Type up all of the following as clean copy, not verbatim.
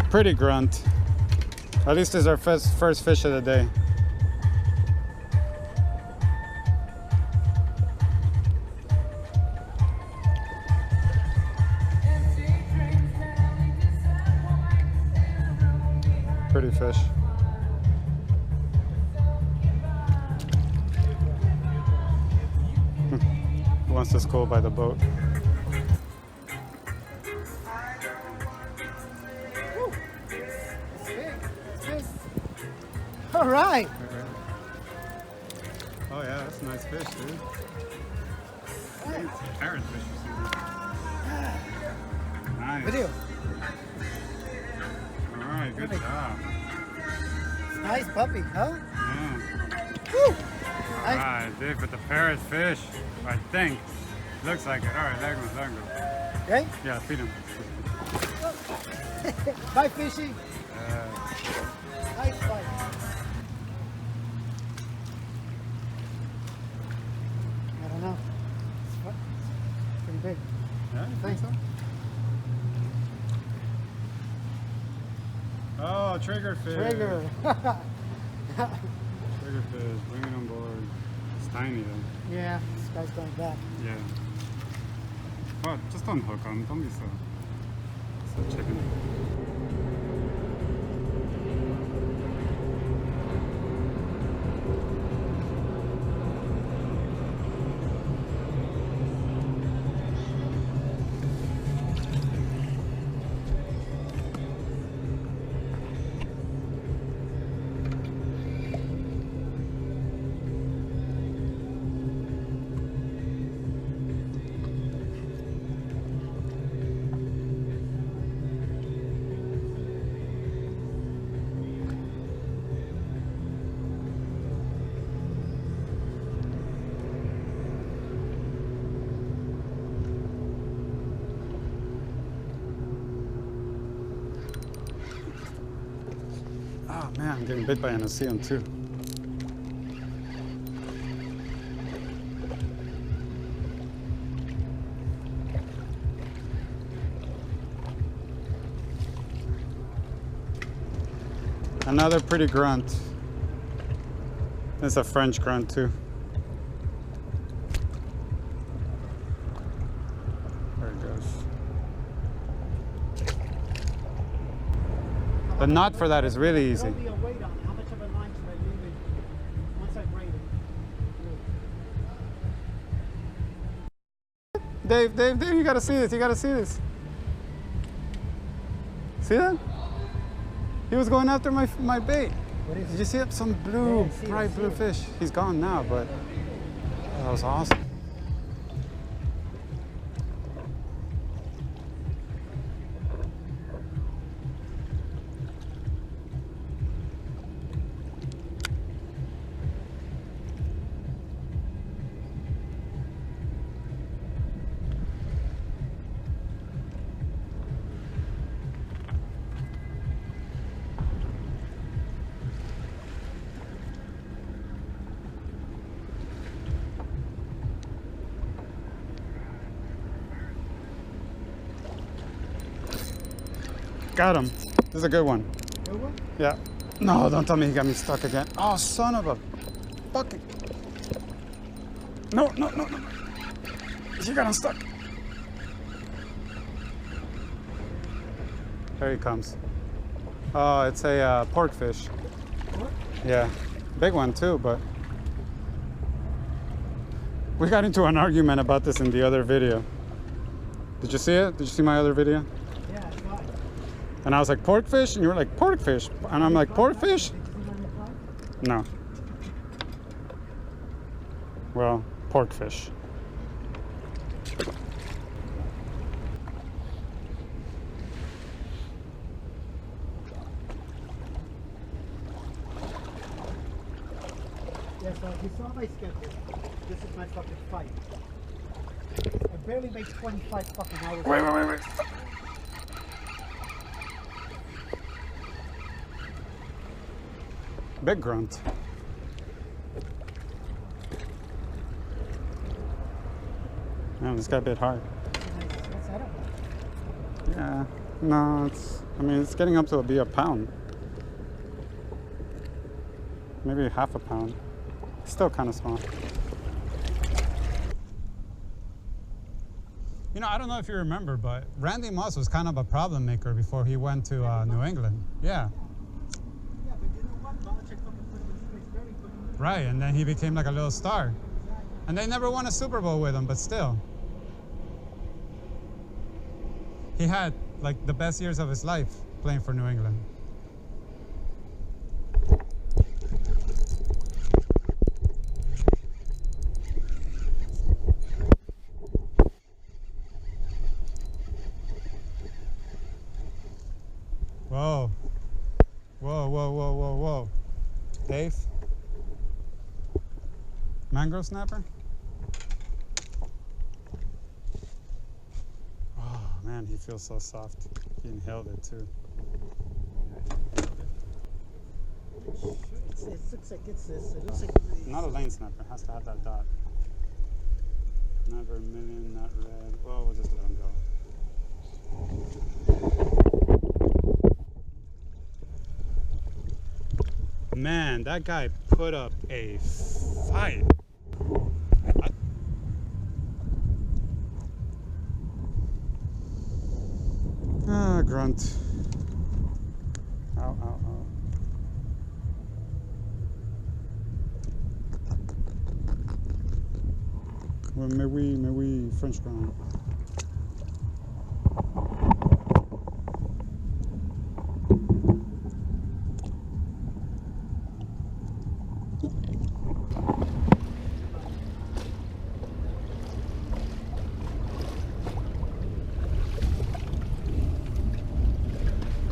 Pretty grunt. At least it's our first fish of the day. Pretty fish. Who wants to school by the boat? All right. Oh yeah, that's a nice fish, dude. Parrot fish. Nice. Video. All right, good job. Nice puppy, huh? Yeah. Woo. All Nice. right, dude, but the parrot fish, I think, looks like it. All right, let him go. Okay. Yeah, feed him. Bye, fishy. Nice fight. I don't know. It's pretty big. Yeah, you think so? Oh, trigger fish. Trigger. Trigger fish, bring it on board. It's tiny though. Yeah, this guy's going back. Yeah. But just unhook on. Don't be so chicken. Oh man, I'm getting bit by an Ocean too. Another pretty grunt. It's a French grunt too. There it goes. The knot for that is really easy. Throw me a weight on it. How much of a line should I leave it once I braid it? Dave, you gotta see this. You gotta see this. See that? He was going after my bait. What is Did it? you see it? Some blue, Yeah, I see it, bright I see blue it. fish. He's gone now, but that was awesome. Got him. This is a good one. Good one? Yeah. No, don't tell me he got me stuck again. Oh, son of a fucking. No. He got him stuck. There he comes. Oh, it's a pork fish. What? Yeah. Big one too, but. We got into an argument about this in the other video. Did you see it? Did you see my other video? Yeah, I saw it. And I was like, pork fish? And you were like, pork fish. And I'm like, pork fish? Did you see my reply? No. Well, pork fish. Yeah, so if you saw my schedule, this is my fucking fight. I barely made 25 fucking hours. Wait. Big grunt. Man, this got a bit hard. What's that about? Yeah, no, I mean, it's getting up to be a pound. Maybe half a pound. Still kind of small. You know, I don't know if you remember, but Randy Moss was kind of a problem maker before he went to New England. Yeah. Yeah, but you know what? Belichick fucking put him in space very quickly. Right, and then he became like a little star. Exactly. And they never won a Super Bowl with him, but still. He had like the best years of his life playing for New England. Whoa. Whoa, whoa, whoa, whoa, whoa. Dave? Mangrove snapper? Oh man, he feels so soft. He inhaled it too. It looks like it's this. It looks like Not a lane snapper, has to have that dot. Not vermilion, not red. Well, we'll just let him go. Man, that guy put up a fight. Grunt. Ow, ow, ow. Well, may we French ground.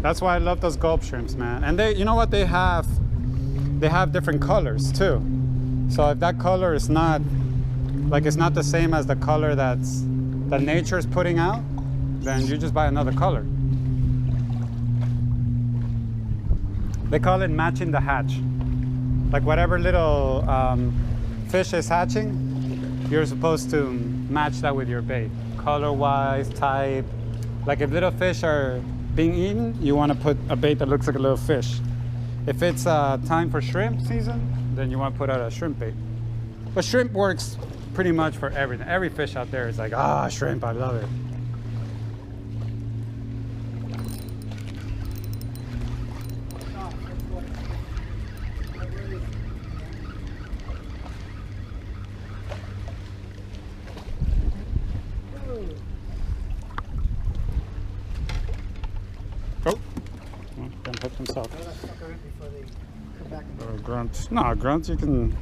That's why I love those gulp shrimps, man. And they, you know what, they have different colors too. So if that color is not, like it's not the same as the color that nature's putting out, then you just buy another color. They call it matching the hatch. Like whatever little fish is hatching, you're supposed to match that with your bait. Color-wise, type. Like if little fish are being eaten, you want to put a bait that looks like a little fish. If it's time for shrimp season, then you want to put out a shrimp bait. But shrimp works pretty much for everything. Every fish out there is like, ah, shrimp, I love it. Oh, don't hit himself. Throw that sucker in before they come back and Grunt. No, grunt, you can